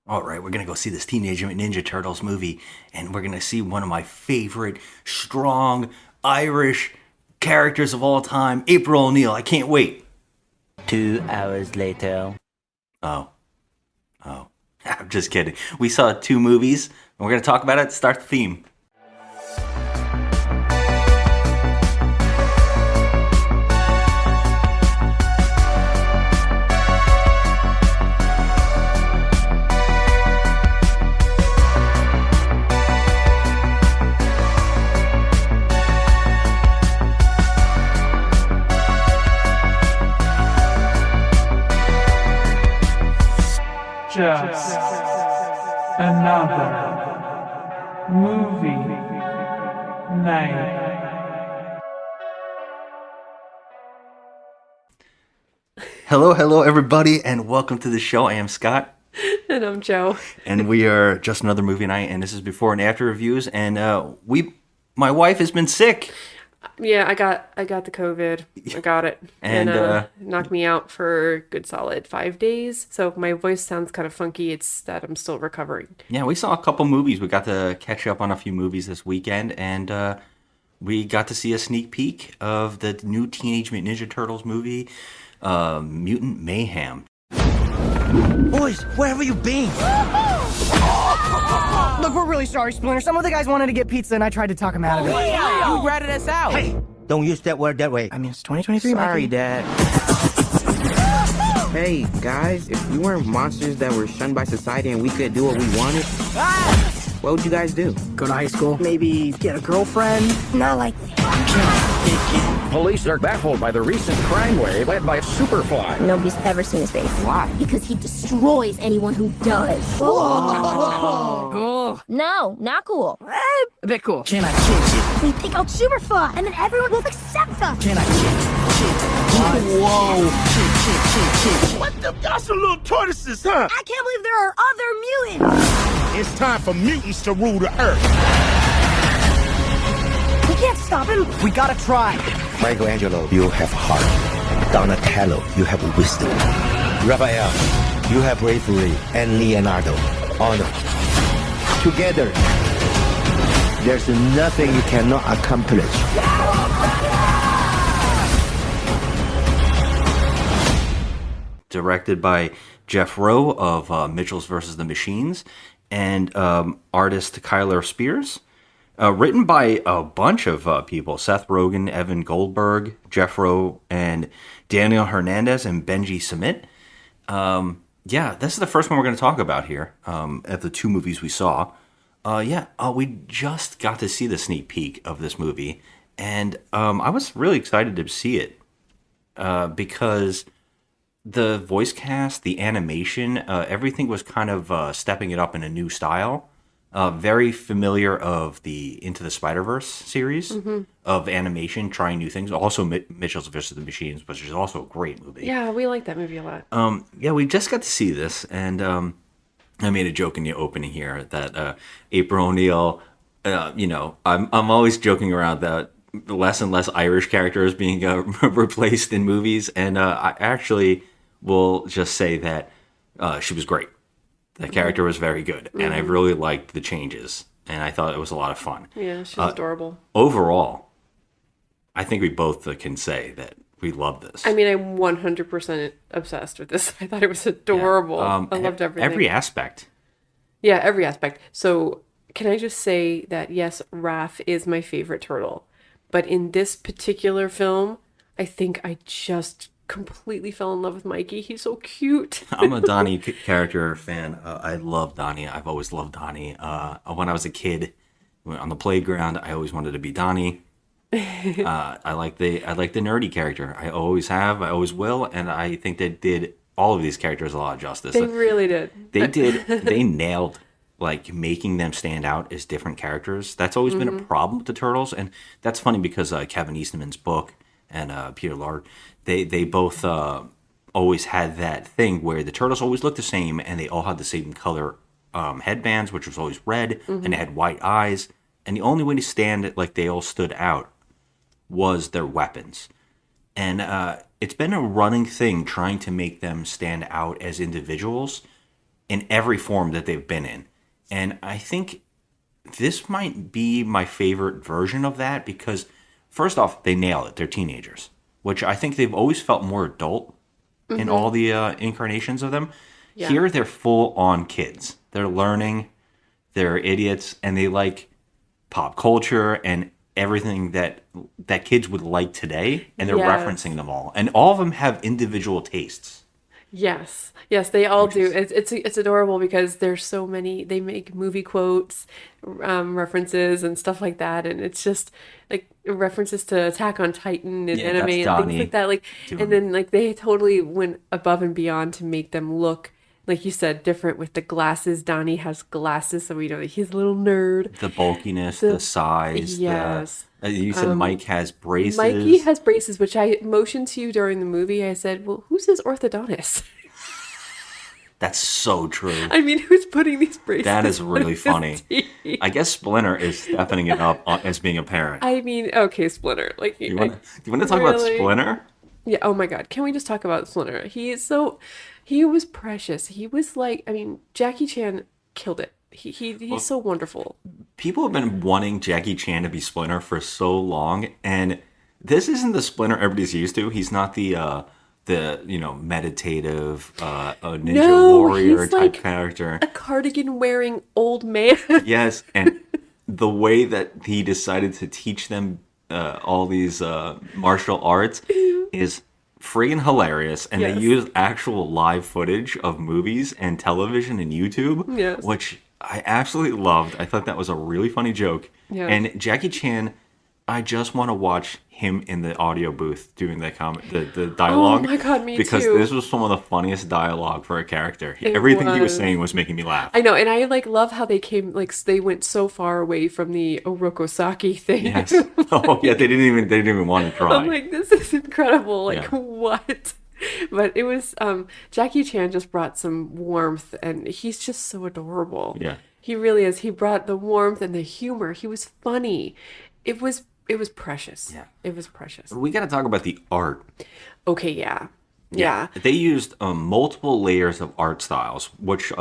All right, we're going to go see this Teenage Mutant Ninja Turtles movie, and we're going to see one of my favorite, strong, Irish characters of all time, April O'Neil. I can't wait. 2 hours later. Oh, oh. I'm just kidding. We saw two movies, and we're going to talk about it. Start the theme. Just another movie night. Hello, everybody, and welcome to the show. I am Scott. And I'm Joe. And we are just another movie night, and this is before and after reviews. And my wife has been sick. Yeah, I got the COVID. I got it. And, it knocked me out for a good solid 5 days. So if my voice sounds kind of funky, it's that I'm still recovering. Yeah, we saw a couple movies. We got to catch up on a few movies this weekend, and we got to see a sneak peek of the new Teenage Mutant Ninja Turtles movie, Mutant Mayhem. Boys, where have you been? Look, we're really sorry, Splinter. Some of the guys wanted to get pizza, and I tried to talk them out of it. You ratted us out. Hey, don't use that word that way. I mean, it's 2023, Sorry, Mikey. Dad. Hey, guys, if we weren't monsters that were shunned by society and we could do what we wanted, what would you guys do? Go to high school. Maybe get a girlfriend. Not like Police are baffled by the recent crime wave led by Superfly. Nobody's ever seen his face. Why? Because he destroys anyone who does. cool. No, not cool. A bit cool. Can I kick We pick out Superfly, and then everyone will accept us. it? Can I kick it? Whoa. What the? Y'all some little tortoises, huh? I can't believe there are other mutants. It's time for mutants to rule the earth. We can't stop him. We gotta try. Michelangelo, you have heart. Donatello, you have wisdom. Raphael, you have bravery. And Leonardo, honor. Together, there's nothing you cannot accomplish. Directed by Jeff Rowe of Mitchell's vs. the Machines and artist Kyler Spears. Written by a bunch of people: Seth Rogen, Evan Goldberg, Jeff Rowe, and Daniel Hernandez and Benji Submit. Yeah, this is the first one we're going to talk about here of the two movies we saw. We just got to see the sneak peek of this movie, and I was really excited to see it because the voice cast, the animation, everything was kind of stepping it up in a new style. Very familiar of the Into the Spider-Verse series of animation, trying new things. Also, Mitchell's vs. the Machines, which is also a great movie. Yeah, we like that movie a lot. We just got to see this, and I made a joke in the opening here that April O'Neil, I'm always joking around that less and less Irish characters being replaced in movies, and I actually will just say that she was great. The character was very good, and I really liked the changes, and I thought it was a lot of fun. Yeah, she's adorable. Overall, I think we both can say that we love this. I mean, I'm 100% obsessed with this. I thought it was adorable. I loved everything. Every aspect. Yeah, every aspect. So, can I just say that, yes, Raph is my favorite turtle. But in this particular film, I think I just completely fell in love with Mikey. He's so cute. I'm a Donnie character fan. I love Donnie. I've always loved Donnie. When I was a kid, on the playground, I always wanted to be Donnie. I like the nerdy character. I always have. I always will. And I think they did all of these characters a lot of justice. They really did. They did. They nailed making them stand out as different characters. That's always been a problem with the Turtles, and that's funny because Kevin Eastman's book and Peter Lard, they both always had that thing where the Turtles always looked the same, and they all had the same color headbands, which was always red, and they had white eyes. And the only way to stand it like they all stood out was their weapons. And it's been a running thing trying to make them stand out as individuals in every form that they've been in. And I think this might be my favorite version of that because, first off, they nail it. They're teenagers, which I think they've always felt more adult in all the incarnations of them. Yeah. Here, they're full-on kids. They're learning, they're idiots, and they like pop culture and everything that kids would like today, and they're referencing them all. And all of them have individual tastes. Yes, they all do. It's adorable because there's so many. They make movie quotes, references, and stuff like that, and it's just like references to Attack on Titan and anime and things like that. Like, and then like they totally went above and beyond to make them look, like you said, different with the glasses. Donnie has glasses, so we know that he's a little nerd. The bulkiness, the size. Yes. You said Mike has braces. Mikey has braces, which I motioned to you during the movie. I said, well, who's his orthodontist? That's so true. I mean, who's putting these braces That is really on his funny. teeth? I guess Splinter is stepping it up as being a parent. I mean, okay, Splinter. Like, Do you want to talk about Splinter? Yeah. Oh my God. Can we just talk about Splinter? He was precious. He was like, I mean, Jackie Chan killed it. He's so wonderful. People have been wanting Jackie Chan to be Splinter for so long, and this isn't the Splinter everybody's used to. He's not the meditative ninja warrior type character. A cardigan wearing old man. Yes, and the way that he decided to teach them all these martial arts is friggin' hilarious, and they use actual live footage of movies and television and YouTube, which I absolutely loved. I thought that was a really funny joke. Yes. And Jackie Chan, I just want to watch him in the audio booth doing the dialogue. Oh my God, me because too. This was some of the funniest dialogue for a character. Everything he was saying was making me laugh. I know, and I like love how they they went so far away from the Orokosaki thing. Yes. Oh yeah, they didn't even want to try. I'm like, this is incredible. Like, what? But it was Jackie Chan just brought some warmth, and he's just so adorable. Yeah. He really is. He brought the warmth and the humor. He was funny. It was precious. Yeah. It was precious. We got to talk about the art. Okay, yeah. They used multiple layers of art styles, which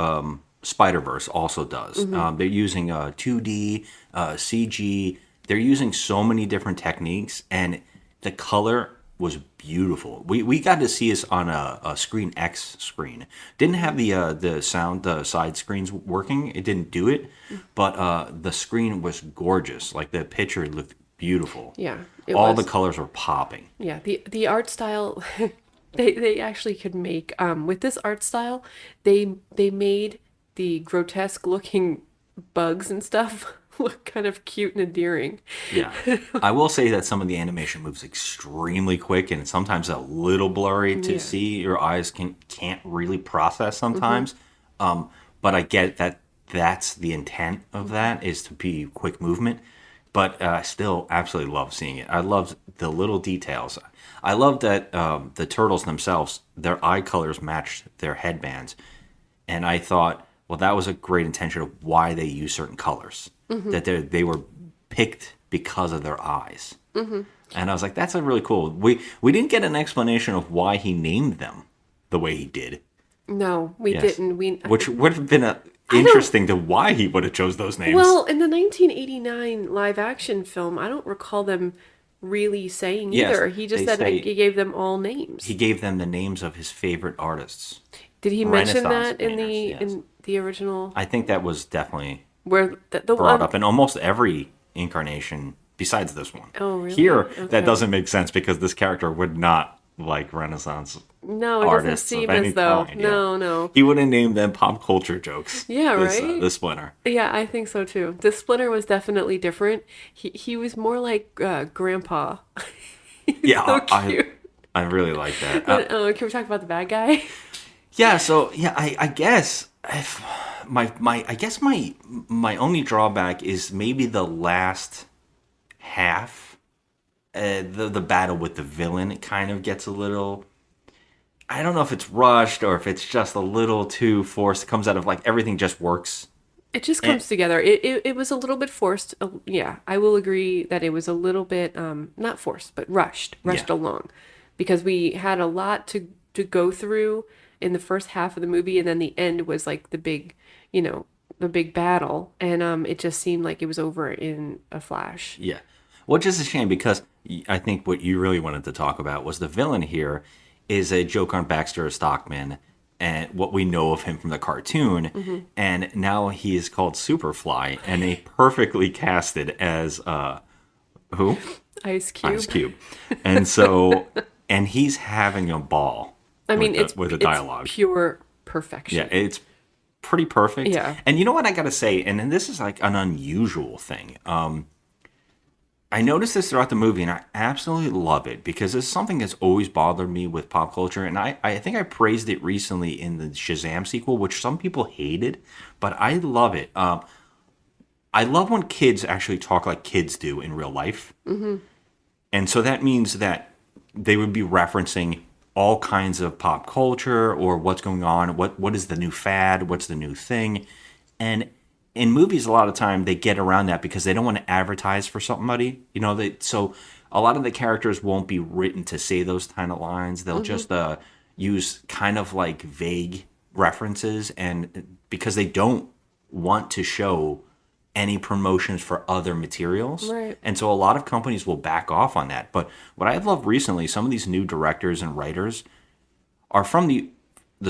Spider-Verse also does. They're using 2D, CG. They're using so many different techniques, and the color was beautiful. We got to see this on a Screen X screen. Didn't have the sound, the side screens working. It didn't do it, but the screen was gorgeous. Like the picture looked beautiful. Yeah, all the colors were popping. Yeah, the art style. They actually could make with this art style. They made the grotesque looking bugs and stuff look kind of cute and endearing. Yeah. I will say that some of the animation moves extremely quick and sometimes a little blurry to see. Your eyes can't really process sometimes. But I get that that's the intent of that, is to be quick movement. But I still absolutely love seeing it. I loved the little details. I love that the turtles themselves, their eye colors matched their headbands. And I thought, well, that was a great intention of why they use certain colors. That they were picked because of their eyes. And I was like, that's a really cool. We didn't get an explanation of why he named them the way he did. No, we didn't. Which would have been interesting to why he would have chose those names. Well, in the 1989 live action film, I don't recall them really saying either. He just said he gave them all names. He gave them the names of his favorite artists. Did he mention that in the original? I think that was definitely where the brought up in almost every incarnation besides this one. Oh, really? Here, that doesn't make sense because this character would not like Renaissance No, it doesn't seem as though. No. He wouldn't name them pop culture jokes. Yeah, right? The Splinter. Yeah, I think so too. The Splinter was definitely different. He was more like Grandpa. Yeah, so cute. I really like that. Can we talk about the bad guy? Yeah, so I guess my only drawback is maybe the last half. The battle with the villain, it kind of gets a little, I don't know if it's rushed or if it's just a little too forced. It comes out of like everything just works. It just comes together. It was a little bit forced. Yeah, I will agree that it was a little bit not forced, but rushed along, because we had a lot to go through in the first half of the movie, and then the end was like the big, the big battle, and it just seemed like it was over in a flash. Yeah. Which is a shame because I think what you really wanted to talk about was the villain here is a joke on Baxter Stockman and what we know of him from the cartoon. And now he is called Superfly, and they perfectly casted as who? Ice Cube. Ice Cube. And so, and he's having a ball. I mean, with the dialogue. It's pure perfection. Yeah, it's pretty perfect. Yeah. And you know what I got to say, and this is like an unusual thing. I noticed this throughout the movie, and I absolutely love it because it's something that's always bothered me with pop culture. And I think I praised it recently in the Shazam sequel, which some people hated, but I love it. I love when kids actually talk like kids do in real life. And so that means that they would be referencing all kinds of pop culture or what's going on, what is the new fad, what's the new thing. And in movies, a lot of time they get around that because they don't want to advertise for somebody, so a lot of the characters won't be written to say those kind of lines. They'll just use kind of like vague references, and because they don't want to show any promotions for other materials. Right. And so a lot of companies will back off on that. But what I've loved recently, some of these new directors and writers are from the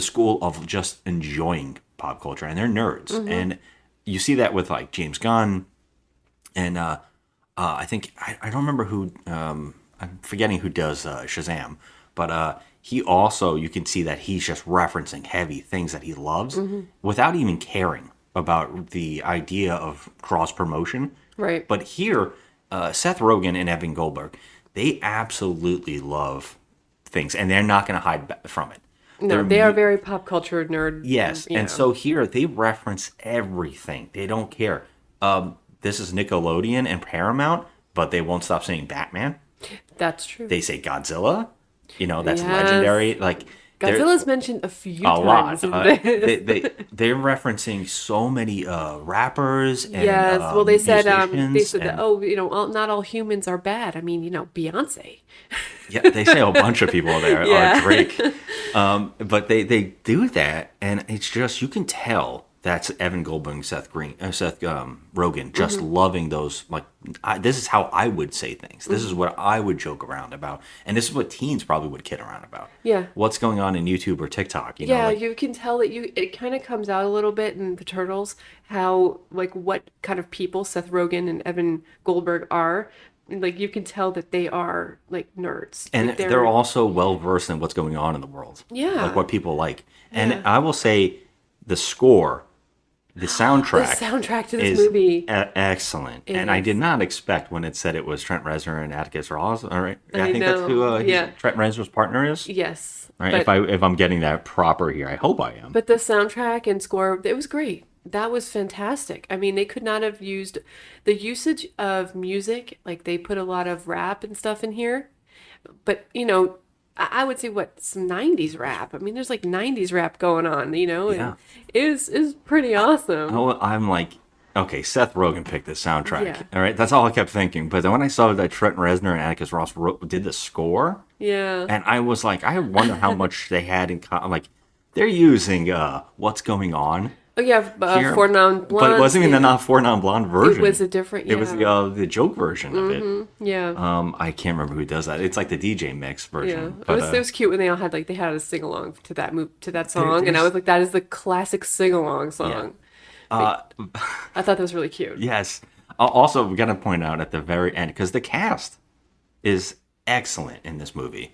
school of just enjoying pop culture, and they're nerds. And you see that with like James Gunn, and I think I don't remember who I'm forgetting who does Shazam, but he also, you can see that he's just referencing heavy things that he loves without even caring about the idea of cross promotion. Right. But here, Seth Rogen and Evan Goldberg, they absolutely love things, and they're not going to hide from it. No, they are very pop culture nerd. Yes, and so here they reference everything. They don't care. This is Nickelodeon and Paramount, but they won't stop saying Batman. That's true. They say Godzilla. That's legendary. Like Godzilla's mentioned a few lot. times. They're referencing so many rappers. And, yes, well, they said that and, not all humans are bad. I mean, Beyonce. Yeah, they say a bunch of people there. Yeah. Drake. But they do that, and it's just, you can tell that's Evan Goldberg and Seth Rogen just loving those. Like, this is how I would say things. This is what I would joke around about, and this is what teens probably would kid around about. Yeah. What's going on in YouTube or TikTok? You can tell that it kind of comes out a little bit in the Turtles, how like what kind of people Seth Rogen and Evan Goldberg are. Like, you can tell that they are like nerds, and like, they're also well versed in what's going on in the world. Yeah, like what people like. And I will say, the score. The soundtrack to this movie excellent, and I did not expect when it said it was Trent Reznor and Atticus Ross. All right, I think know. that's who Trent Reznor's partner is. Yes, right. If I'm getting that proper here, I hope I am. But the soundtrack and score, it was great. That was fantastic. I mean, they could not have used the usage of music. Like, they put a lot of rap and stuff in here, but I would say some 90s rap. I mean, there's like 90s rap going on, and it was pretty awesome. Oh, I'm like, okay, Seth Rogen picked this soundtrack. Yeah. All right, that's all I kept thinking. But then when I saw that Trent Reznor and Atticus Ross did the score, and I was like, I wonder how much they had in common. Like, they're using What's Going On. Oh yeah, Four Non Blondes. But it wasn't even the Four Non Blonde version. It was a different. It was the joke version of it. Yeah. I can't remember who does that. It's like the DJ mix version. Yeah. But, it was cute when they all had they had a sing along to that song, and I was like, that is the classic sing along song. Yeah. I thought that was really cute. Yes. Also, we got to point out at the very end, because the cast is excellent in this movie.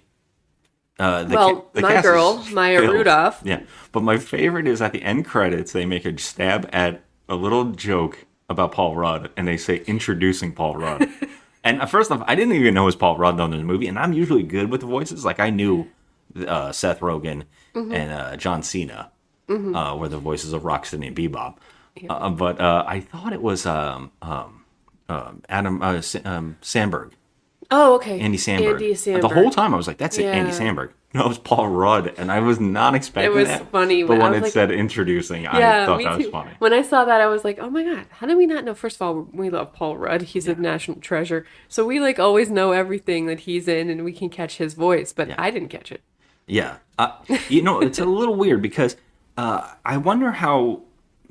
My girl, Maya Rudolph. Yeah, but my favorite is at the end credits, they make a stab at a little joke about Paul Rudd, and they say, introducing Paul Rudd. And first off, I didn't even know it was Paul Rudd though in the movie, and I'm usually good with the voices. Like, I knew Seth Rogen and John Cena were the voices of Rocksteady and Bebop. Yeah. But I thought it was Adam Sandberg. Oh, okay. Andy Samberg. The whole time I was like, that's Andy Samberg. No, it was Paul Rudd, and I was not expecting that. It was funny. But when it said introducing, I thought that was funny. When I saw that, I was like, oh my God, how did we not know? First of all, we love Paul Rudd. He's a national treasure. So we always know everything that he's in, and we can catch his voice, but I didn't catch it. Yeah. It's a little weird because I wonder how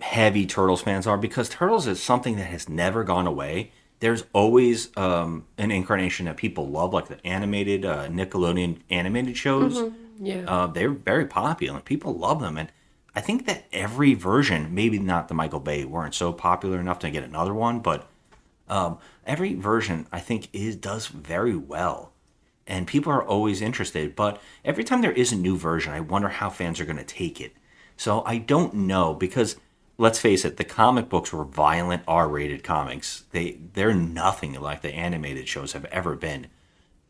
heavy Turtles fans are because Turtles is something that has never gone away. There's always an incarnation that people love, like the animated Nickelodeon animated shows. Yeah. They're very popular. People love them. And I think that every version, maybe not the Michael Bay, weren't so popular enough to get another one, but every version I think does very well. And people are always interested. But every time there is a new version, I wonder how fans are going to take it. So I don't know because let's face it, the comic books were violent R-rated comics. They're nothing like the animated shows have ever been.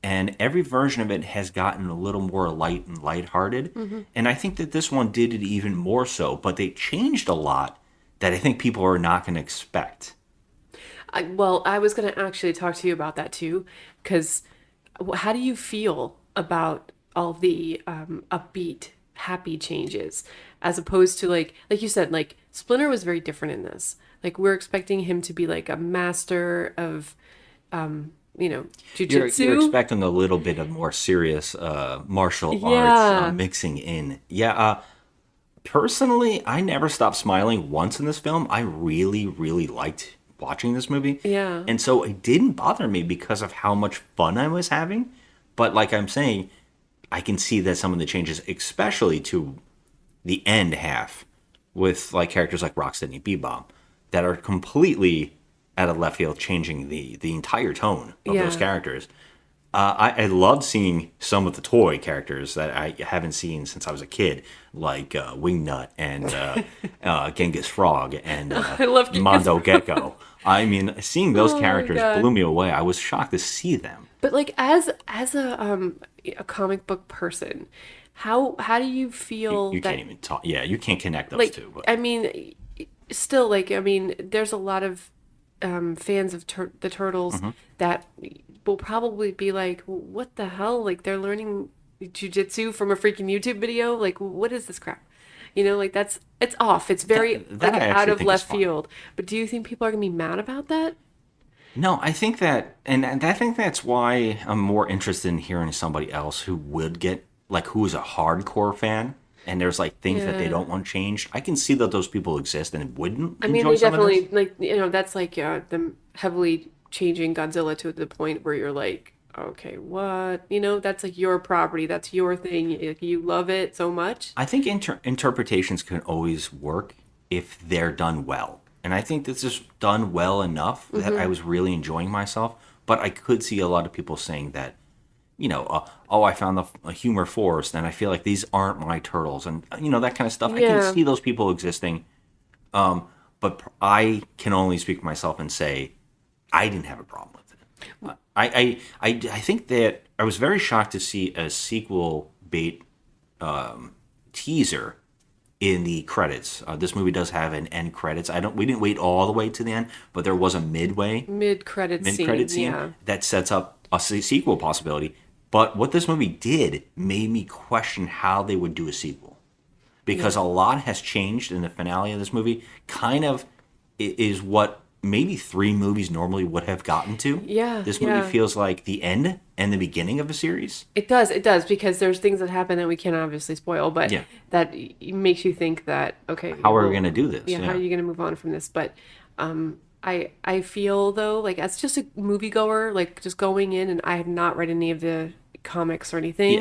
And every version of it has gotten a little more light and lighthearted. And I think that this one did it even more so, but they changed a lot that I think people are not going to expect. I was going to actually talk to you about that too, because how do you feel about all the upbeat, happy changes as opposed to like you said, like Splinter was very different in this. Like we're expecting him to be like a master of, jujitsu. You're expecting a little bit of more serious martial arts mixing in. Yeah. Personally, I never stopped smiling once in this film. I really, really liked watching this movie. Yeah. And so it didn't bother me because of how much fun I was having. But like I'm saying, I can see that some of the changes, especially to the end half, with like characters like Rocksteady Bebop, that are completely out of left field, changing the entire tone of those characters. I loved seeing some of the toy characters that I haven't seen since I was a kid, like Wingnut and Genghis Frog and I love Mondo Gecko. I mean, seeing those characters blew me away. I was shocked to see them. But like as a comic book person, how do you feel you that can't even talk? Yeah, you can't connect those like two. But. I mean, still like I mean, there's a lot of fans of the Turtles that will probably be like, what the hell? Like they're learning jujitsu from a freaking YouTube video. Like what is this crap? Like it's off. It's very that like I out actually of think left is fun. field. But do you think people are gonna be mad about that? No, I think that, and I think that's why I'm more interested in hearing somebody else who would get, like, who is a hardcore fan, and there's, like, things that they don't want changed. I can see that those people exist and wouldn't I mean, enjoy they some of this. definitely, like, that's like them heavily changing Godzilla to the point where you're like, okay, what? That's like your property. That's your thing. You love it so much. I think interpretations can always work if they're done well. And I think this is done well enough that I was really enjoying myself. But I could see a lot of people saying that, I found a humor forced, and I feel like these aren't my turtles, and that kind of stuff. I can see those people existing, but I can only speak for myself and say I didn't have a problem with it. I think that I was very shocked to see a sequel bait teaser in the credits. This movie does have an end credits. We didn't wait all the way to the end, but there was a mid-credit scene that sets up a sequel possibility. But what this movie did made me question how they would do a sequel. Because a lot has changed in the finale of this movie. Kind of is what maybe 3 movies normally would have gotten to. Yeah. This movie feels like the end and the beginning of a series. It does, because there's things that happen that we can't obviously spoil, but that makes you think that, okay. How are we going to do this? Yeah, how are you going to move on from this? But I feel, though, like as just a moviegoer, like just going in, and I have not read any of the comics or anything,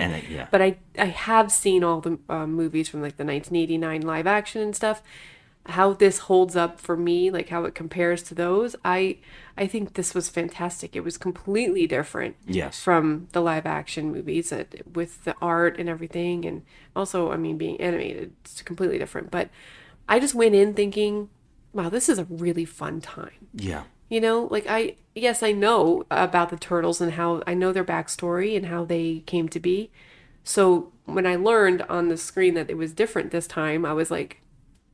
but I have seen all the movies from like the 1989 live action and stuff. How this holds up for me, like how it compares to those, I think this was fantastic. It was completely different from the live action movies with the art and everything, and also, I mean, being animated, it's completely different. But I just went in thinking, wow, this is a really fun time. Yeah. Like I know about the Turtles and how I know their backstory and how they came to be. So when I learned on the screen that it was different this time, I was like,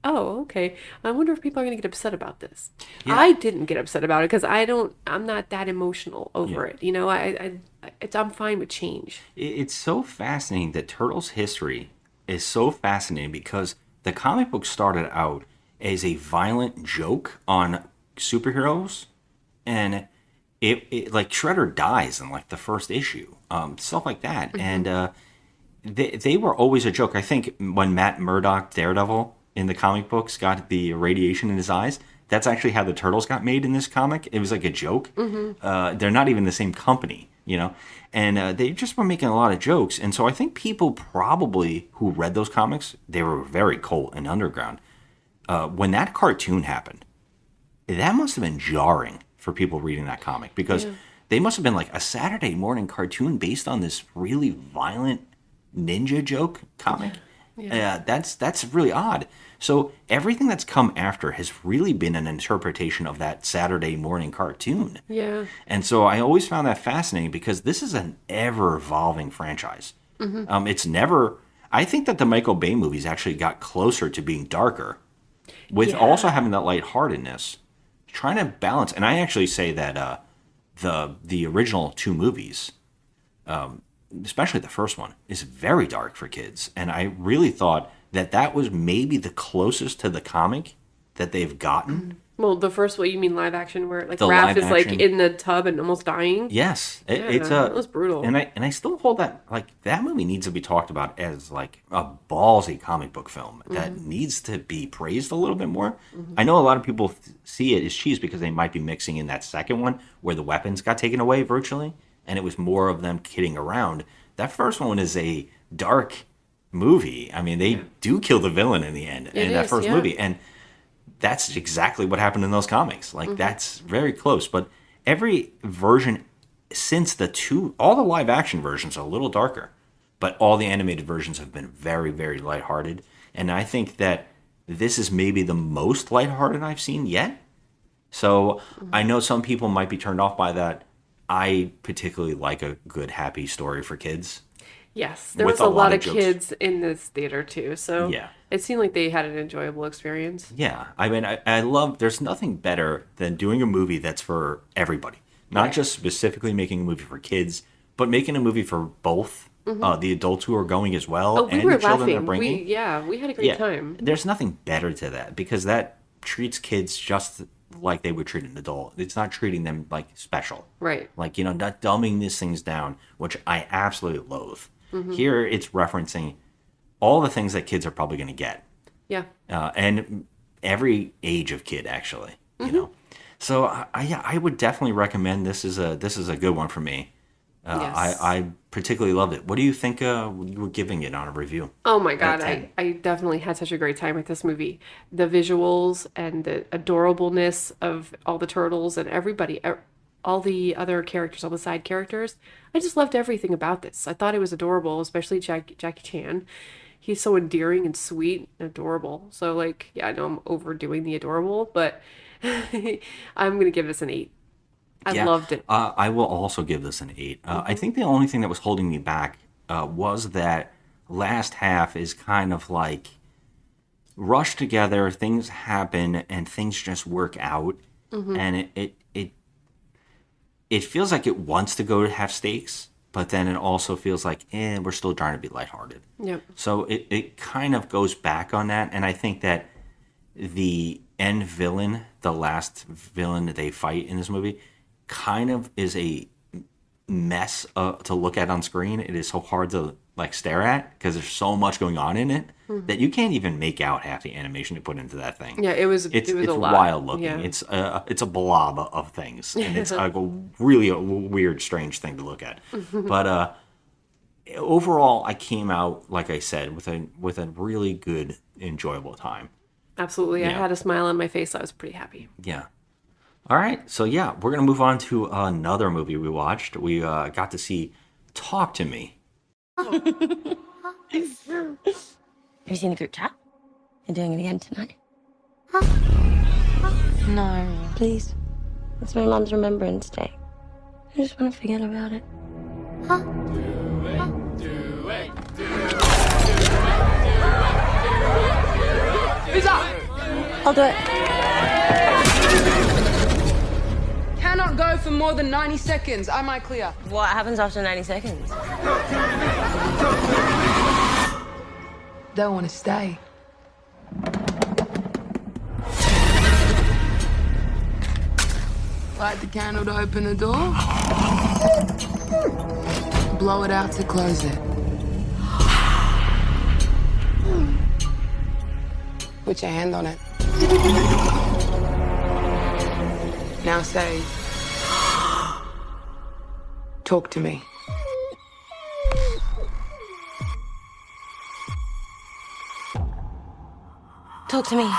oh, okay. I wonder if people are going to get upset about this. Yeah. I didn't get upset about it because I'm not that emotional over it. I'm fine with change. It's so fascinating that Turtles history is so fascinating because the comic book started out as a violent joke on superheroes, and it like Shredder dies in like the first issue, stuff like that. And they were always a joke. I think when Matt Murdock, Daredevil, in the comic books got the radiation in his eyes, that's actually how the Turtles got made in this comic. It was like a joke. They're not even the same company, you know? And they just were making a lot of jokes. And so I think people probably who read those comics, they were very cold and underground. When that cartoon happened, that must have been jarring for people reading that comic because they must have been like a Saturday morning cartoon based on this really violent ninja joke comic. That's really odd. So everything that's come after has really been an interpretation of that Saturday morning cartoon. Yeah. And so I always found that fascinating because this is an ever-evolving franchise. It's never... I think that the Michael Bay movies actually got closer to being darker with also having that lightheartedness, trying to balance. And I actually say that the original two movies, especially the first one, is very dark for kids. And I really thought that was maybe the closest to the comic that they've gotten. Well, the first one, you mean live action, where like The Raph live is like action. in the tub and almost dying? Yes, it's that was brutal. And I still hold that like that movie needs to be talked about as like a ballsy comic book film that needs to be praised a little bit more. I know a lot of people see it as cheese because they might be mixing in that second one where the weapons got taken away virtually, and it was more of them kidding around. That first one is a dark movie. I mean, they do kill the villain in the end in that first movie, and that's exactly what happened in those comics. Like that's very close. But every version since all the live action versions are a little darker, but all the animated versions have been very, very lighthearted. And I think that this is maybe the most lighthearted I've seen yet. So I know some people might be turned off by that. I particularly like a good, happy story for kids. Yes, there with was a lot of jokes. kids in this theater too, so Yeah. it seemed like they had an enjoyable experience. Yeah, I mean, I love, there's nothing better than doing a movie that's for everybody. Not just specifically making a movie for kids, but making a movie for both the adults who are going as well Oh, we and were the children laughing. they're bringing. We had a great time. There's nothing better to that because that treats kids just like they would treat an adult. It's not treating them like special. Right. Like, you know, not dumbing these things down, which I absolutely loathe. Here it's referencing all the things that kids are probably going to get. Yeah. And every age of kid, actually, you know. So I would definitely recommend this is a good one for me. Yes. I particularly loved it. What do you think you were giving it on a review? Oh my God, Out of 10? I definitely had such a great time with this movie. The visuals and the adorableness of all the turtles and everybody, all the other characters, all the side characters. I just loved everything about this. I thought it was adorable, especially Jackie Chan. He's so endearing and sweet and adorable. So like, yeah, I know I'm overdoing the adorable, but I'm going to give this an 8. I loved it. I will also give this an 8. I think the only thing that was holding me back was that last half is kind of like rushed together. Things happen and things just work out, and it feels like it wants to go to have stakes, but then it also feels like we're still trying to be lighthearted. Yep. So it kind of goes back on that, and I think that the end villain, the last villain that they fight in this movie, kind of is a mess to look at on screen. It is so hard to like stare at because there's so much going on in it that you can't even make out half the animation they put into that thing. Yeah, it was It's a lot. wild looking. Yeah. It's a blob of things, and it's like really a weird, strange thing to look at. But overall, I came out, like I said, with a really good, enjoyable time. Absolutely. I Yeah. had a smile on my face. I was pretty happy. Yeah. All right. So yeah, we're gonna move on to another movie we watched. We got to see Talk to Me. Have you seen the group chat? You're doing it again tonight? No. Please. It's my mom's Remembrance Day. I just want to forget about it. Who's up? I'll do it. Cannot go for more than 90 seconds. Am I clear? What happens after 90 seconds? Don't want to stay. Light the candle to open the door. Blow it out to close it. Put your hand on it. Now say, talk to me. Talk to me.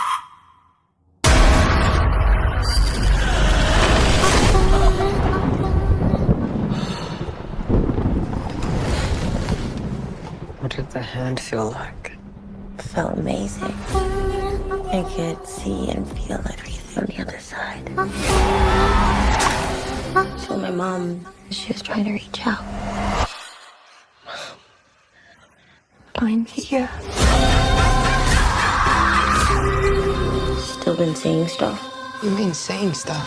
What did the hand feel like? Felt amazing. I could see and feel everything on the other side. So my mom, she was trying to reach out. I'm here. Still been saying stuff. You mean saying stuff?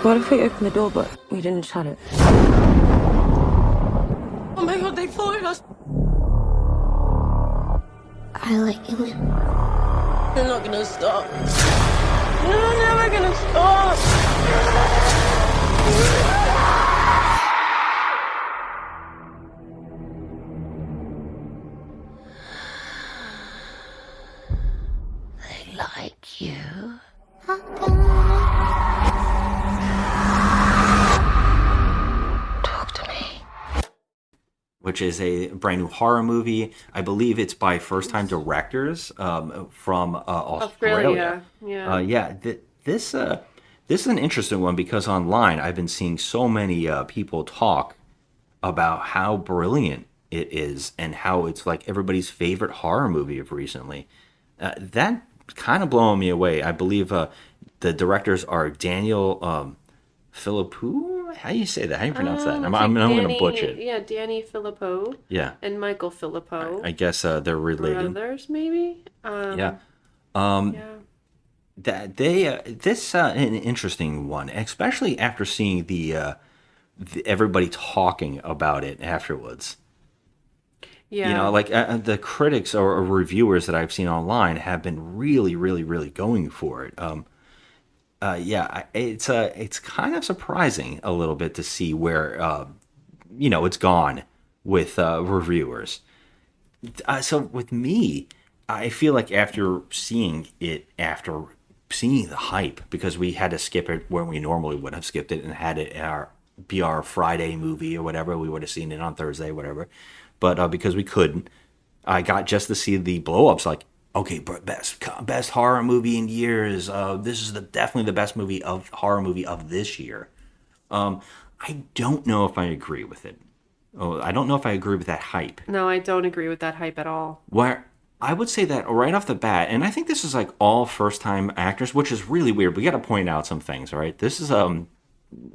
What if we opened the door but we didn't shut it? Oh my god, they followed us! I like you. They're not gonna stop. They're never gonna stop! They like you. Talk to me. Which is a brand new horror movie. I believe it's by first-time directors from Australia. Yeah. This is an interesting one because online I've been seeing so many people talk about how brilliant it is and how it's like everybody's favorite horror movie of recently. That kind of blowing me away. I believe the directors are Daniel Philippou. How do you say that? How do you pronounce that? I'm going to butcher it. Yeah, Danny Philippou. Yeah. And Michael Philippou. I guess they're related. Brothers, maybe? Yeah. Yeah. That this an interesting one, especially after seeing the everybody talking about it afterwards. Yeah. You know, like the critics or reviewers that I've seen online have been really, really, really going for it. It's kind of surprising a little bit to see where it's gone with reviewers. So with me, I feel like after seeing the hype, because we had to skip it where we normally would have skipped it and had it be our Friday movie or whatever, we would have seen it on Thursday, whatever. But because we couldn't, I got just to see the blow-ups, like, okay, best horror movie in years. This is definitely the best horror movie of this year. I don't know if I agree with it. I don't know if I agree with that hype. No, I don't agree with that hype at all. Where I would say that right off the bat, and I think this is like all first-time actors, which is really weird. We got to point out some things, all right? This is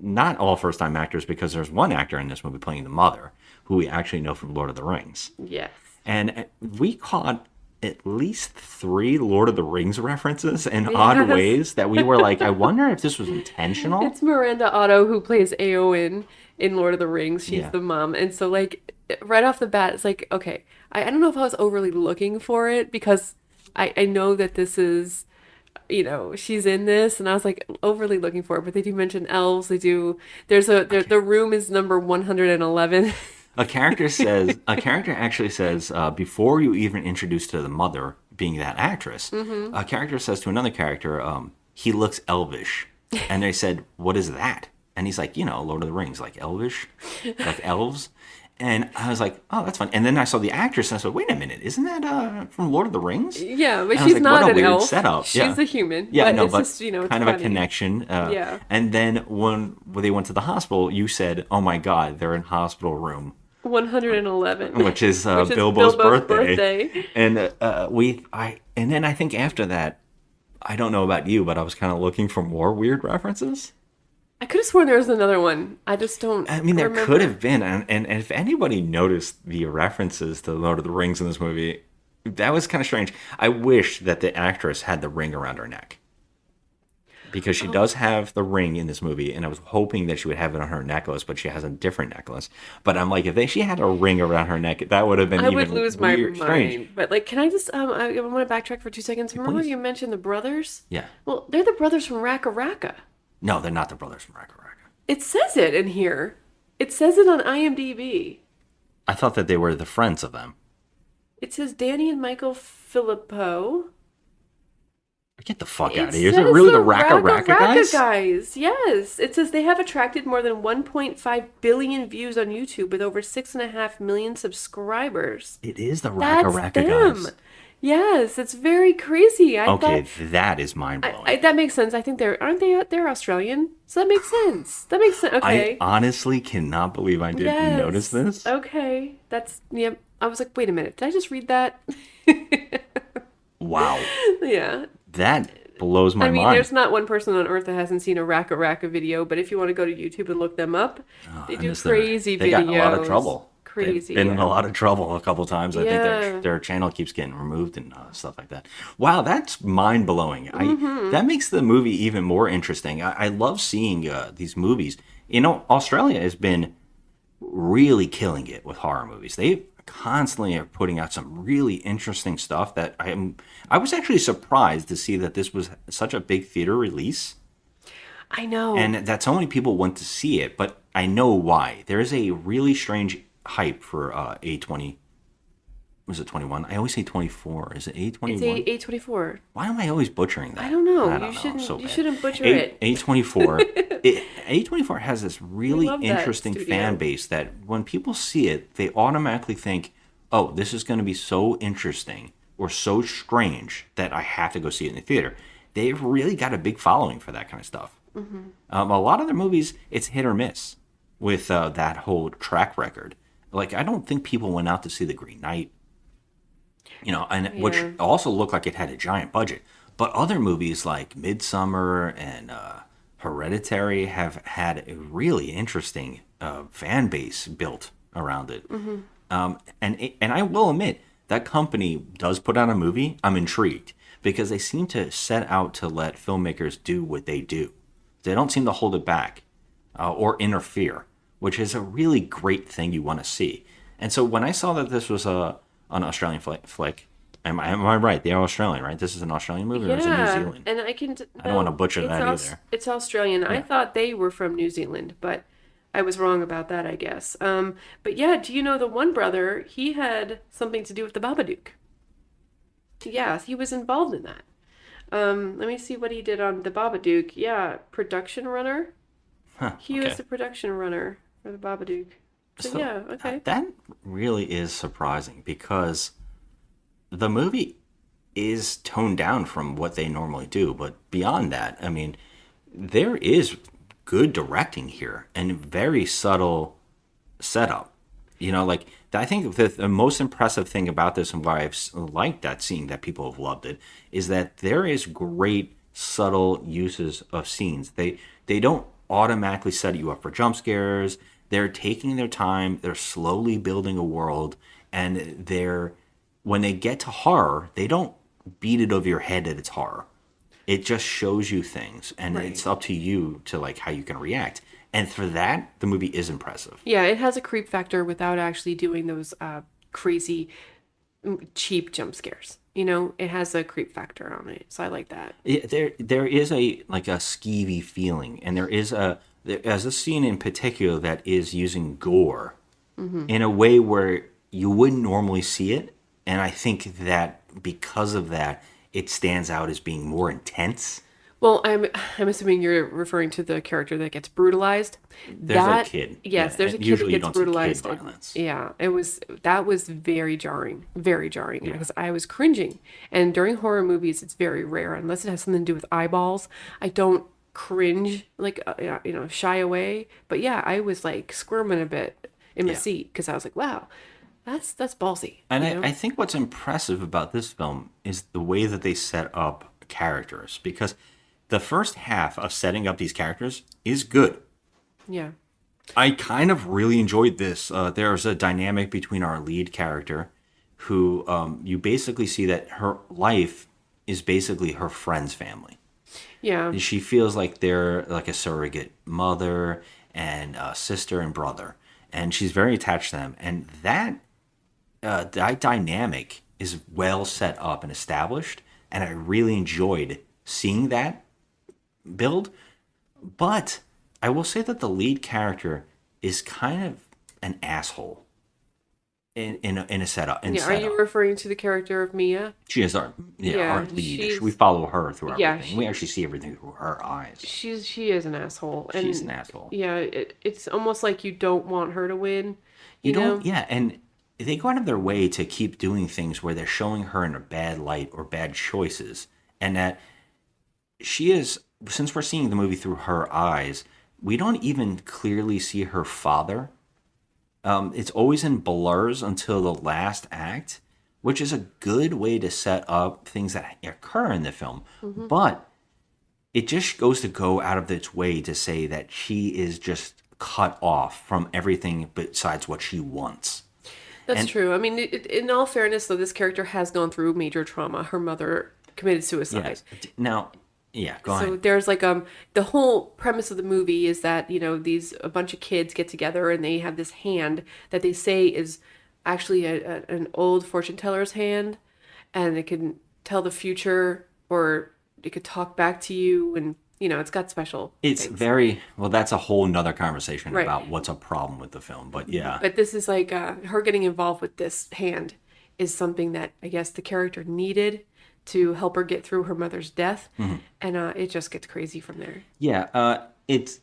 not all first-time actors because there's one actor in this movie playing the mother, who we actually know from Lord of the Rings. Yes. And we caught at least 3 Lord of the Rings references in odd ways that we were like, I wonder if this was intentional. It's Miranda Otto who plays Éowyn in Lord of the Rings. She's the mom. And so, like, right off the bat, it's like, okay, I don't know if I was overly looking for it because I know that this is, she's in this, and I was like overly looking for it, but they do mention elves. They do. The room is number 111. A character actually says, before you even introduce to the mother being that actress, a character says to another character, he looks elvish. And they said, what is that? And he's like, Lord of the Rings, like elvish, like elves. And I was like, oh, that's fun. And then I saw the actress, and I said, wait a minute, isn't that from Lord of the Rings? Yeah, but and she's like, not what a an weird elf. Setup. She's a human. Yeah, but it's just, kind of a connection. Yeah. And then when they went to the hospital, you said, oh my God, they're in hospital room 111, which is Bilbo's birthday. And and then I think after that, I don't know about you, but I was kind of looking for more weird references. I could have sworn there was another one. I just don't. I mean, there could have been, and if anybody noticed the references to Lord of the Rings in this movie, that was kind of strange. I wish that the actress had the ring around her neck, because she does have the ring in this movie, and I was hoping that she would have it on her necklace, but she has a different necklace. But I'm like, if she had a ring around her neck, that would have been even strange. Mind. But like, can I just I want to backtrack for 2 seconds. Remember you mentioned the brothers? Yeah. Well, they're the brothers from Raka Raka. No, they're not the brothers from Raka Raka. It says it in here. It says it on IMDb. I thought that they were the friends of them. It says Danny and Michael Filippo. Get the fuck out of It here. Is it says really the Raka Raka guys? guys? Yes. It says they have attracted more than 1.5 billion views on YouTube with over 6.5 million subscribers. It is the Raka Raka them. guys. Yes, it's very crazy. Okay, that is mind-blowing. That makes sense. I think they're Australian, so that makes sense. That makes sense. Okay. I honestly cannot believe I didn't notice this. Okay, that's yep. I was like, wait a minute, did I just read that? Wow. Yeah. That blows my mind. There's not one person on earth that hasn't seen a Raka Raka video, but if you want to go to YouTube and look them up, they do crazy videos. They got in a lot of trouble. Crazy. They've been in a lot of trouble a couple times. I think their channel keeps getting removed and stuff like that. Wow, that's mind-blowing. That makes the movie even more interesting. I love seeing these movies. You know, Australia has been really killing it with horror movies. They constantly are putting out some really interesting stuff that I was actually surprised to see that this was such a big theater release. I know. And that so many people went to see it, but I know why. There is a really strange hype for A20. Was it 21? I always say 24. Is it A21? It's A24. Why am I always butchering that? I don't know. You shouldn't butcher it. A24. A24 has this really interesting fan base that when people see it, they automatically think, oh, this is going to be so interesting or so strange that I have to go see it in the theater. They've really got a big following for that kind of stuff. Mm-hmm. A lot of their movies, it's hit or miss with that whole track record. Like, I don't think people went out to see The Green Knight, you know, and which also looked like it had a giant budget. But other movies like Midsummer and Hereditary have had a really interesting fan base built around it. Mm-hmm. And I will admit, that company does put out a movie. I'm intrigued because they seem to set out to let filmmakers do what they do. They don't seem to hold it back or interfere, which is a really great thing you want to see. And so when I saw that this was an Australian flick, am I right? They are Australian, right? This is an Australian movie, or is it New Zealand? And I don't want to butcher that either. It's Australian. Yeah. I thought they were from New Zealand, but I was wrong about that, I guess. But yeah, do you know the one brother? He had something to do with the Babadook. Yes, he was involved in that. Let me see what he did on the Babadook. Yeah, production runner. He was the production runner for the Babadook. So yeah, okay. That really is surprising because the movie is toned down from what they normally do. But beyond that, I mean, there is good directing here and very subtle setup. You know, like, I think the most impressive thing about this and why I've liked that scene that people have loved it is that there is great subtle uses of scenes. They don't automatically set you up for jump scares. They're taking their time. They're slowly building a world, and when they get to horror, they don't beat it over your head that it's horror. It just shows you things, and it's up to you to like how you can react. And for that, the movie is impressive. Yeah, it has a creep factor without actually doing those crazy, cheap jump scares. You know, it has a creep factor on it, so I like that. There is a skeevy feeling, and there's a scene in particular that is using gore in a way where you wouldn't normally see it, and I think that because of that, it stands out as being more intense. Well, I'm assuming you're referring to the character that gets brutalized. There's a kid. Yes, there's a kid that gets brutalized. Yeah, that was very jarring because I was cringing. And during horror movies, it's very rare unless it has something to do with eyeballs. I don't cringe, like shy away. But yeah, I was like squirming a bit in my seat because I was like, wow. That's ballsy. And I think what's impressive about this film is the way that they set up characters, because the first half of setting up these characters is good. Yeah. I kind of really enjoyed this. There's a dynamic between our lead character, who you basically see that her life is basically her friend's family. Yeah. She feels like they're like a surrogate mother and sister and brother, and she's very attached to them. And that dynamic is well set up and established, and I really enjoyed seeing that build. But I will say that the lead character is kind of an asshole in a setup. Yeah, are you referring to the character of Mia? She is our our lead. We follow her through everything. We actually see everything through her eyes. She is an asshole. And she's an asshole. Yeah, it's almost like you don't want her to win. You don't. know? Yeah, and they go out of their way to keep doing things where they're showing her in a bad light or bad choices, and that she is. Since we're seeing the movie through her eyes, we don't even clearly see her father. It's always in blurs until the last act, which is a good way to set up things that occur in the film. Mm-hmm. But it just goes to go out of its way to say that she is just cut off from everything besides what she wants. That's true. I mean, in all fairness, though, this character has gone through major trauma. Her mother committed suicide. Yes. Now... Yeah, go ahead. So there's like the whole premise of the movie is that, you know, a bunch of kids get together and they have this hand that they say is actually an old fortune teller's hand, and it can tell the future, or it could talk back to you, and you know, it's got special It's things. very well, that's a whole nother conversation Right. about what's a problem with the film, but yeah. But this is like her getting involved with this hand is something that I guess the character needed to help her get through her mother's death, and it just gets crazy from there. Yeah,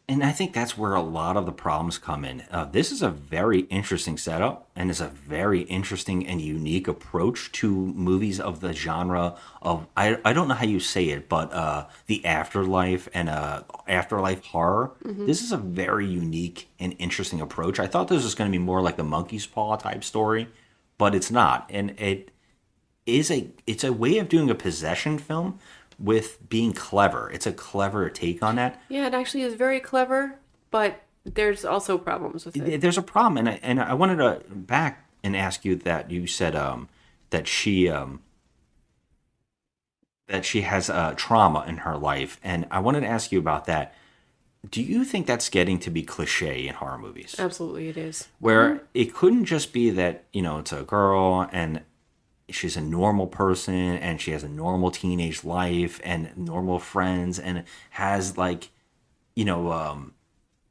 and I think that's where a lot of the problems come in. This is a very interesting setup, and it's a very interesting and unique approach to movies of the genre of I don't know how you say it, but the afterlife and afterlife horror. Mm-hmm. This is a very unique and interesting approach. I thought this was going to be more like the Monkey's Paw type story, but it's not, and it's a way of doing a possession film with being clever. It's a clever take on that. Yeah, it actually is very clever, but there's also problems with it. There's a problem, and I wanted to back and ask you that you said that she has trauma in her life, and I wanted to ask you about that. Do you think that's getting to be cliche in horror movies? Absolutely, it is. Where it couldn't just be that, you know, it's a girl and she's a normal person and she has a normal teenage life and normal friends and has like, you know,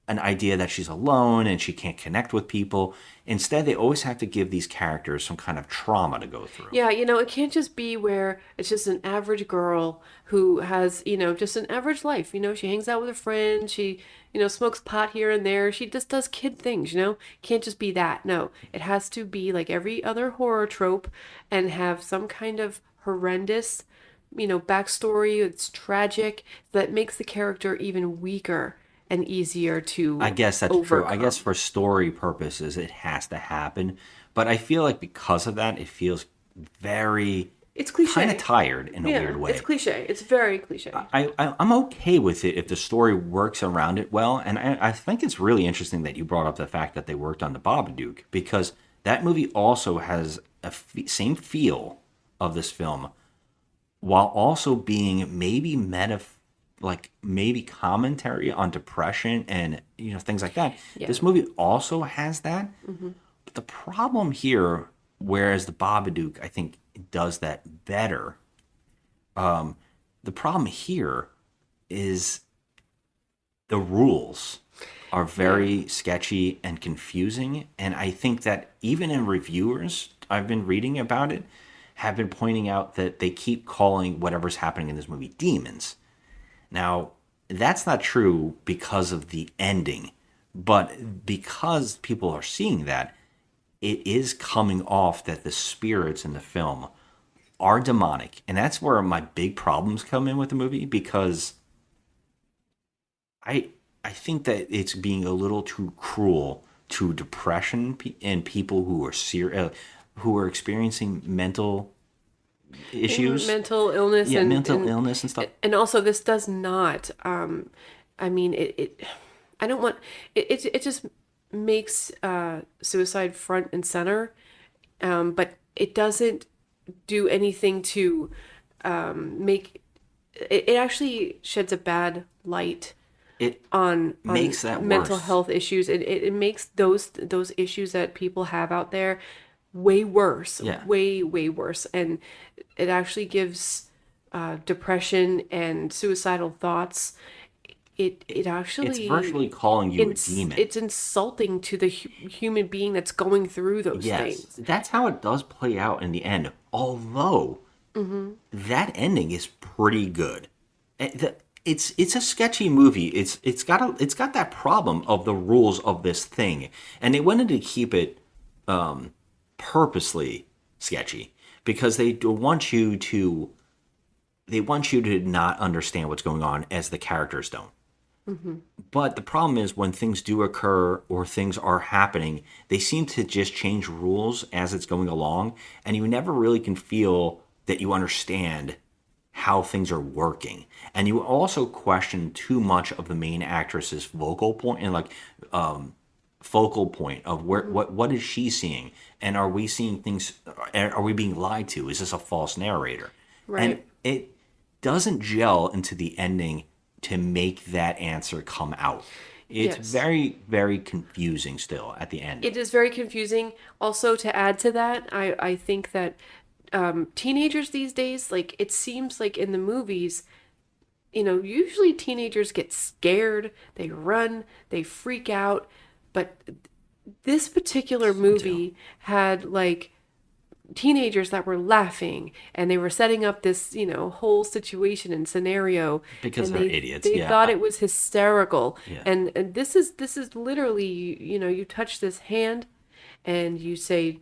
an idea that she's alone and she can't connect with people. Instead, they always have to give these characters some kind of trauma to go through. Yeah, you know, it can't just be where it's just an average girl who has, you know, just an average life. You know, she hangs out with her friends. She, you know, smokes pot here and there. She just does kid things, you know? Can't just be that. No, it has to be like every other horror trope and have some kind of horrendous, you know, backstory. It's tragic that makes the character even weaker and easier to I guess that's overcome. True. I guess for story purposes, it has to happen. But I feel like because of that, it feels very... It's cliche. Kind of tired in a weird way. It's cliche. It's very cliche. I'm okay with it if the story works around it well. And I think it's really interesting that you brought up the fact that they worked on the Babadook, because that movie also has a same feel of this film, while also being maybe maybe commentary on depression and, you know, things like that. Yeah. This movie also has that. Mm-hmm. But the problem here, whereas the Babadook, I think, does that better. The problem here is the rules are very sketchy and confusing. And I think that even in reviewers, I've been reading about it, have been pointing out that they keep calling whatever's happening in this movie demons. Now, that's not true because of the ending, but because people are seeing that, it is coming off that the spirits in the film are demonic. And that's where my big problems come in with the movie, because I think that it's being a little too cruel to depression and people who are experiencing mental issues, mental illness, illness and stuff. And also, this does not. I mean, I don't want. It just makes suicide front and center, but it doesn't do anything to make. It actually sheds a bad light. On makes that mental worse. Health issues. It makes those issues that people have out there way worse, way worse, and it actually gives depression and suicidal thoughts it actually It's virtually calling you a demon. It's insulting to the human being that's going through those things. That's how it does play out in the end. Although that ending is pretty good. It's a sketchy movie. It's got that problem of the rules of this thing, and they wanted to keep it purposely sketchy because they want you to not understand what's going on as the characters don't. But the problem is when things do occur or things are happening, they seem to just change rules as it's going along, and you never really can feel that you understand how things are working. And you also question too much of the main actress's vocal point and focal point of what is she seeing, and are we seeing things? Are we being lied to? Is this a false narrator? Right. And it doesn't gel into the ending to make that answer come out. It's very, very confusing still at the end. It is very confusing. Also, to add to that, I think that teenagers these days, like, it seems like in the movies, usually teenagers get scared, they run, they freak out, but this particular movie had, like, teenagers that were laughing, and they were setting up this whole situation and scenario because they're idiots. They thought it was hysterical. Yeah. And this is literally, you touch this hand and you say,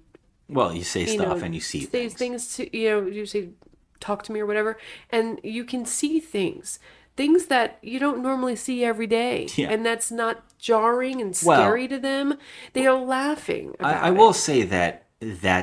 well, you say stuff and you see things to, you say, talk to me or whatever, and you can see things that you don't normally see every day. Yeah. And that's not jarring and scary to them. They are laughing about I will say that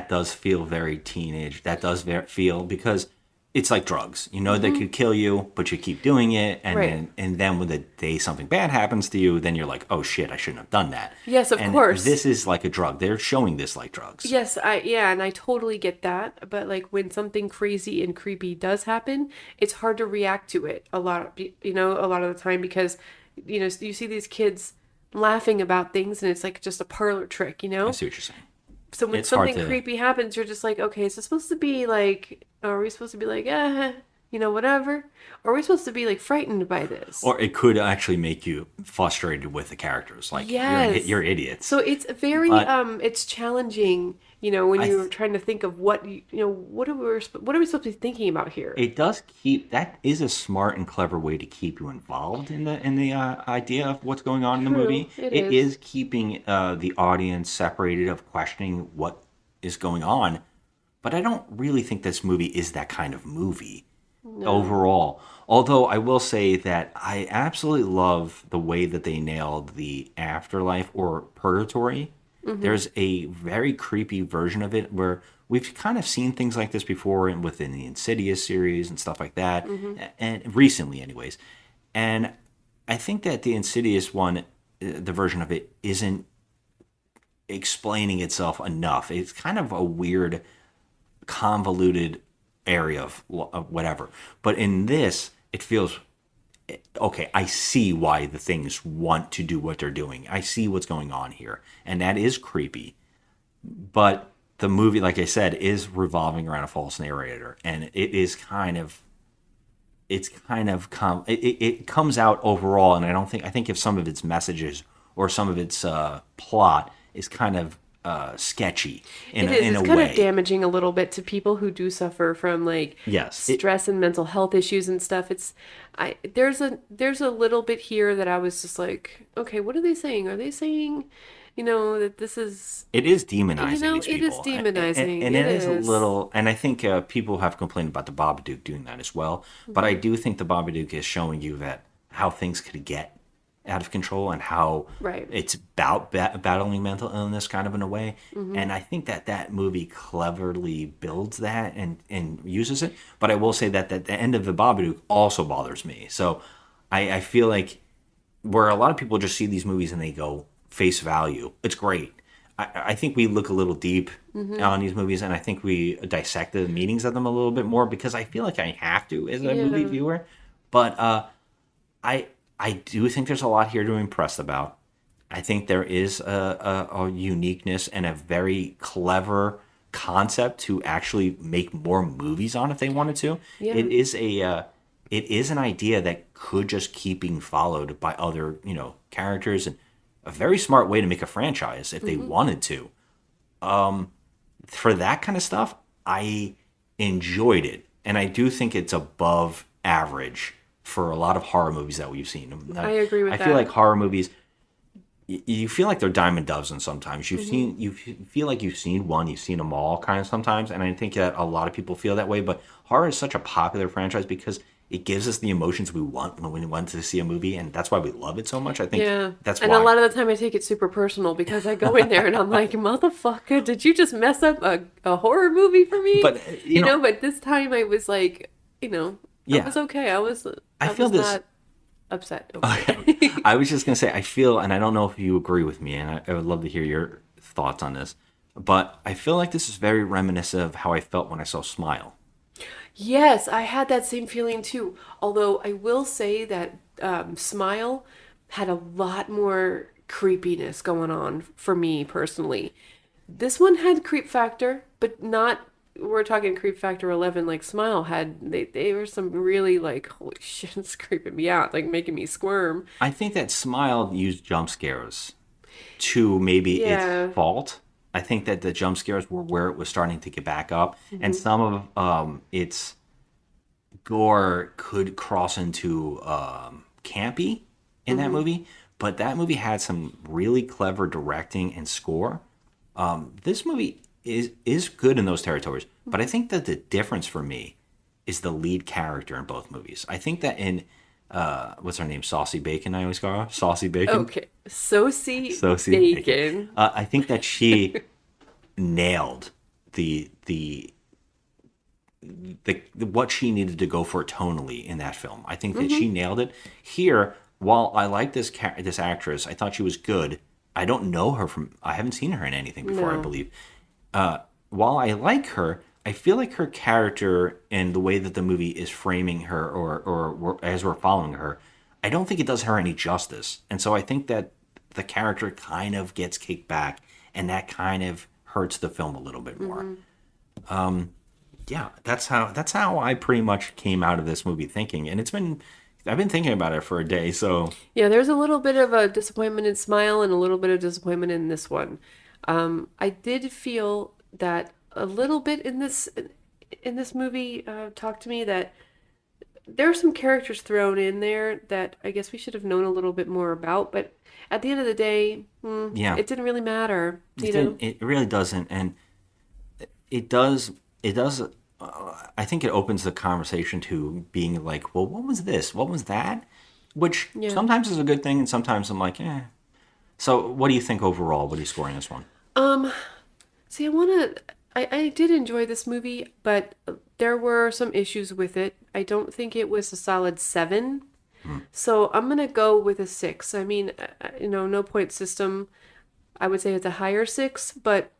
does feel very teenage. That does feel, because it's like drugs. They could kill you, but you keep doing it, and then when the day something bad happens to you, then you're like, oh shit, I shouldn't have done that. Yes, of course. This is like a drug. They're showing this like drugs. Yes, and I totally get that. But like when something crazy and creepy does happen, it's hard to react to it a lot of the time, because you see these kids laughing about things and it's like just a parlor trick. I see what you're saying. So when something creepy happens, you're just like, okay, is this supposed to be like, are we supposed to be like, whatever? Or are we supposed to be like frightened by this? Or it could actually make you frustrated with the characters. Like, you're idiots. So it's very, it's challenging, when you're trying to think of what are we supposed to be thinking about here? It does that is a smart and clever way to keep you involved in the idea of what's going on in the movie. It is keeping the audience separated of questioning what is going on. But I don't really think this movie is that kind of movie overall. Although I will say that I absolutely love the way that they nailed the afterlife or purgatory. There's a very creepy version of it where we've kind of seen things like this before within the Insidious series and stuff like that, and recently anyways. And I think that the Insidious one, the version of it, isn't explaining itself enough. It's kind of a weird, convoluted area of whatever. But in this, it feels, okay, I see why the things want to do what they're doing. I see what's going on here. And that is creepy. But the movie, like I said, is revolving around a false narrator. And it is it comes out overall. And I think if some of its messages or some of its plot is kind of sketchy in a way. It's kind of damaging a little bit to people who do suffer from stress and mental health issues and stuff. There's a little bit here that I was just like, okay, what are they saying? Are they saying, that this is... It is demonizing these people. It is demonizing. And it is a little... And I think people have complained about the Babadook doing that as well. But I do think the Babadook is showing you that how things could get out of control and how it's about battling mental illness kind of in a way. And I think that movie cleverly builds that and uses it. But I will say that the end of the Babadook also bothers me. So I feel like where a lot of people just see these movies and they go face value, it's great. I think we look a little deep on these movies, and I think we dissect the meanings of them a little bit more because I feel like I have to as a movie viewer. But I do think there's a lot here to impress about. I think there is a uniqueness and a very clever concept to actually make more movies on if they wanted to. Yeah. It is it is an idea that could just keep being followed by other, characters, and a very smart way to make a franchise if they wanted to. For that kind of stuff, I enjoyed it, and I do think it's above average for a lot of horror movies that we've seen. I agree with that. I feel like horror movies, you feel like they're dime a dozen sometimes. You feel like you've seen one, you've seen them all kind of sometimes, and I think that a lot of people feel that way. But horror is such a popular franchise because it gives us the emotions we want when we want to see a movie, and that's why we love it so much. I think that's why. And a lot of the time I take it super personal because I go in there and I'm like, motherfucker, did you just mess up a horror movie for me? But, but this time I was like, it was okay. I feel was this. not upset. Okay. I was just going to say, I feel, and I don't know if you agree with me, and I would love to hear your thoughts on this, but I feel like this is very reminiscent of how I felt when I saw Smile. Yes, I had that same feeling too. Although I will say that Smile had a lot more creepiness going on for me personally. This one had creep factor, but not, we're talking creep factor 11 like Smile had. They were some really like, holy shit, it's creeping me out, like making me squirm. I think that Smile used jump scares to maybe its fault. I think that the jump scares were where it was starting to get back up, and some of its gore could cross into campy in that movie, but that movie had some really clever directing and score. This movie is good in those territories, but I think that the difference for me is the lead character in both movies. I think that in what's her name? Saucy Bacon, I always call her. Saucy Bacon. Okay. Saucy Bacon. I think that she nailed the what she needed to go for tonally in that film. I think that she nailed it. Here, while I like this actress, I thought she was good. I don't know her I haven't seen her in anything before, I believe. While I like her, I feel like her character and the way that the movie is framing her, or as we're following her, I don't think it does her any justice. And so I think that the character kind of gets kicked back, and that kind of hurts the film a little bit more. That's how I pretty much came out of this movie thinking, and I've been thinking about it for a day. So there's a little bit of a disappointment in Smile and a little bit of disappointment in this one. I did feel that a little bit in this movie talked to me that there are some characters thrown in there that I guess we should have known a little bit more about, but at the end of the day, it didn't really matter. It really doesn't, and it does. I think it opens the conversation to being like, well, what was this? What was that? Which sometimes is a good thing, and sometimes I'm like, eh. So, what do you think overall? What are you scoring this one? See, I did enjoy this movie, but there were some issues with it. I don't think it was a solid 7. So I'm going to go with a 6. I mean, no point system. I would say it's a higher 6, but...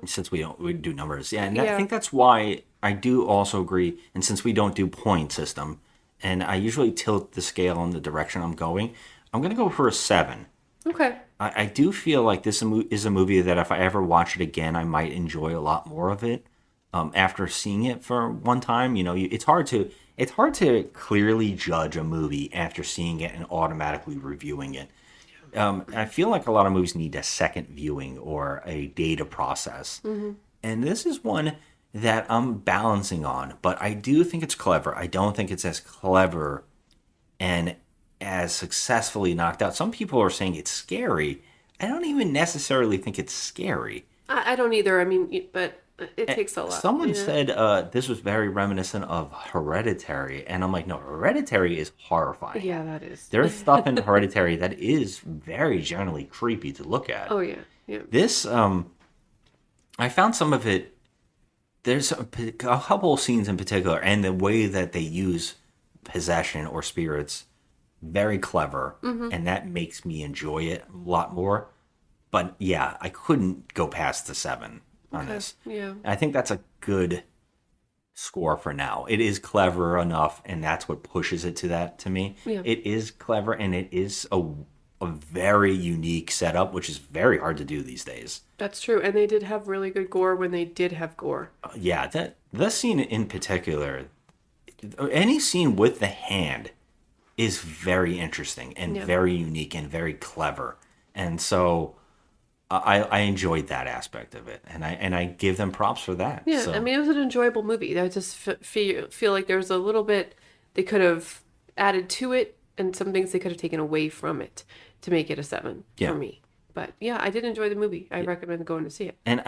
Since we do numbers. Yeah, and I think that's why I do also agree. And since we don't do point system, and I usually tilt the scale in the direction I'm going, I'm going to go for a 7. Okay. I do feel like this is a movie that if I ever watch it again, I might enjoy a lot more of it. After seeing it for one time, it's hard to clearly judge a movie after seeing it and automatically reviewing it. I feel like a lot of movies need a second viewing or a data process, and this is one that I'm balancing on. But I do think it's clever. I don't think it's as clever and as successfully knocked out. Some people are saying it's scary. I don't even necessarily think it's scary. I don't either. I mean, but it takes a lot. Someone said this was very reminiscent of Hereditary, and I'm like, no, Hereditary is horrifying. Yeah, that is. There's stuff in Hereditary that is very generally creepy to look at. Oh, yeah. This, I found some of it, there's a couple of scenes in particular, and the way that they use possession or spirits, very clever, and that makes me enjoy it a lot more. But yeah, I couldn't go past the 7 on this. Yeah. I think that's a good score for now. It is clever enough, and that's what pushes it to me. Yeah. It is clever, and it is a very unique setup, which is very hard to do these days. That's true, and they did have really good gore when they did have gore. The scene in particular, any scene with the hand is very interesting and very unique and very clever. And so I enjoyed that aspect of it, and I give them props for that. Yeah, so. I mean, it was an enjoyable movie. I just feel like there was a little bit they could have added to it, and some things they could have taken away from it to make it a 7 for me. But yeah, I did enjoy the movie. I recommend going to see it. And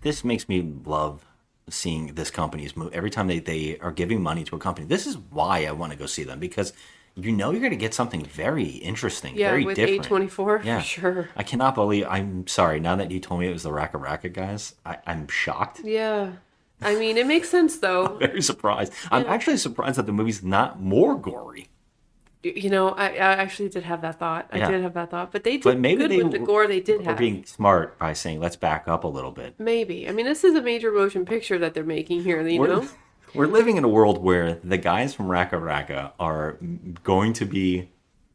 this makes me love seeing this company's move. Every time they are giving money to a company, this is why I want to go see them, because you're going to get something very interesting, very with different. A24, for sure. I cannot believe, I'm sorry, now that you told me it was the Raka Raka guys, I'm shocked. Yeah. I mean, it makes sense, though. I'm very surprised. I'm actually surprised that the movie's not more gory. You know, I actually did have that thought. I did have that thought. But they did But maybe good with the gore they did have. being smart by saying, let's back up a little bit. Maybe. I mean, this is a major motion picture that they're making here, you know? We're living in a world where the guys from Raka Raka are going to be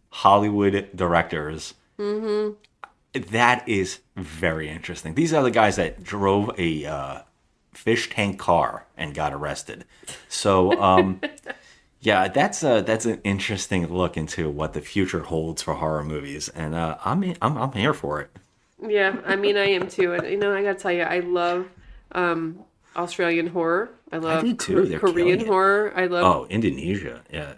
Hollywood directors. Mm-hmm. That is very interesting. These are the guys that drove a fish tank car and got arrested. So, yeah, that's an interesting look into what the future holds for horror movies, and I'm here for it. Yeah, I mean, I am too, and you know, I gotta tell you, I love Australian horror. I love Korean horror. I love Indonesia. Yeah,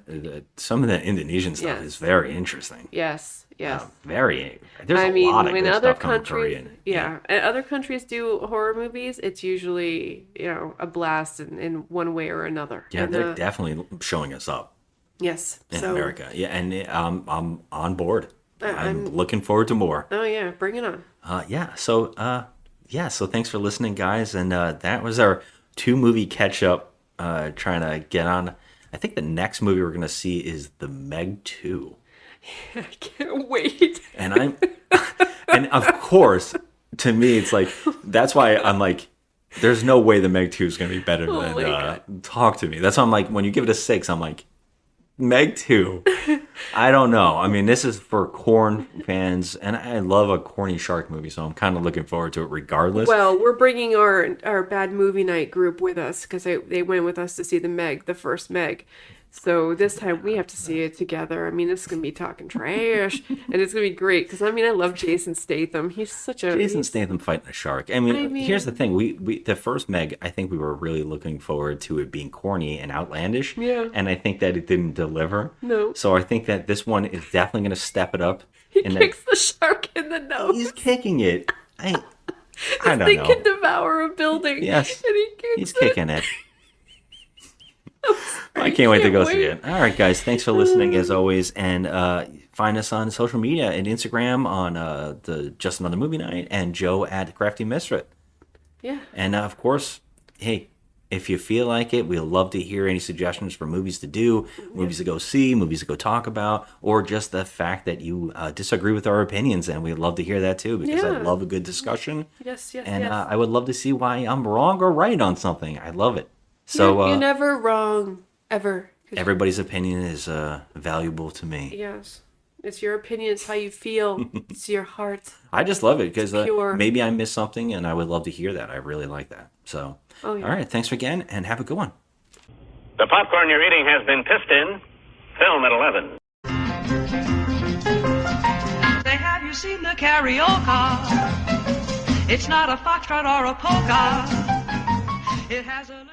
some of the Indonesian stuff is very interesting. Yes. There's a lot of good stuff coming Korean. Yeah, and other countries do horror movies. It's usually a blast in one way or another. Yeah, and they're definitely showing us up. Yes, in America. Yeah, and I'm on board. I'm looking forward to more. Oh yeah, bring it on. So thanks for listening, guys, and that was our 2-movie catch up. Trying to get on. I think the next movie we're gonna see is The Meg 2. I can't wait. And and of course, to me, it's like, that's why I'm like, there's no way The Meg 2 is gonna be better than Talk to Me. That's why I'm like, when you give it a 6, I'm like, Meg 2. I don't know. I mean, this is for corn fans, and I love a corny shark movie, so I'm kind of looking forward to it regardless. Well, we're bringing our bad movie night group with us, because they went with us to see the first Meg. So this time we have to see it together. I mean, it's going to be talking trash, and it's going to be great, because I mean, I love Jason Statham. He's such a... Jason Statham fighting a shark. I mean, here's the thing. We the first Meg, I think we were really looking forward to it being corny and outlandish. Yeah. And I think that it didn't deliver. No. So I think that this one is definitely going to step it up. He kicks the shark in the nose. He's kicking it. I don't know. They can devour a building. Yes. And he's kicking it. I can't wait to go see it. All right, guys. Thanks for listening, as always. And find us on social media and Instagram on the Just Another Movie Night and Joe at Crafty Misfit. Yeah. And, of course, hey, if you feel like it, we'd love to hear any suggestions for movies to do, movies to go see, movies to go talk about, or just the fact that you disagree with our opinions. And we'd love to hear that, too, because I love a good discussion. Yes. And I would love to see why I'm wrong or right on something. I love it. So you're never wrong, ever. Everybody's opinion is valuable to me. Yes. It's your opinion. It's how you feel. It's your heart. I just love it because pure. Maybe I missed something, and I would love to hear that. I really like that. So, all right. Thanks again, and have a good one. The popcorn you're eating has been pissed in. Film at 11. Say, have you seen the carioca? It's not a foxtrot or a polka. It has a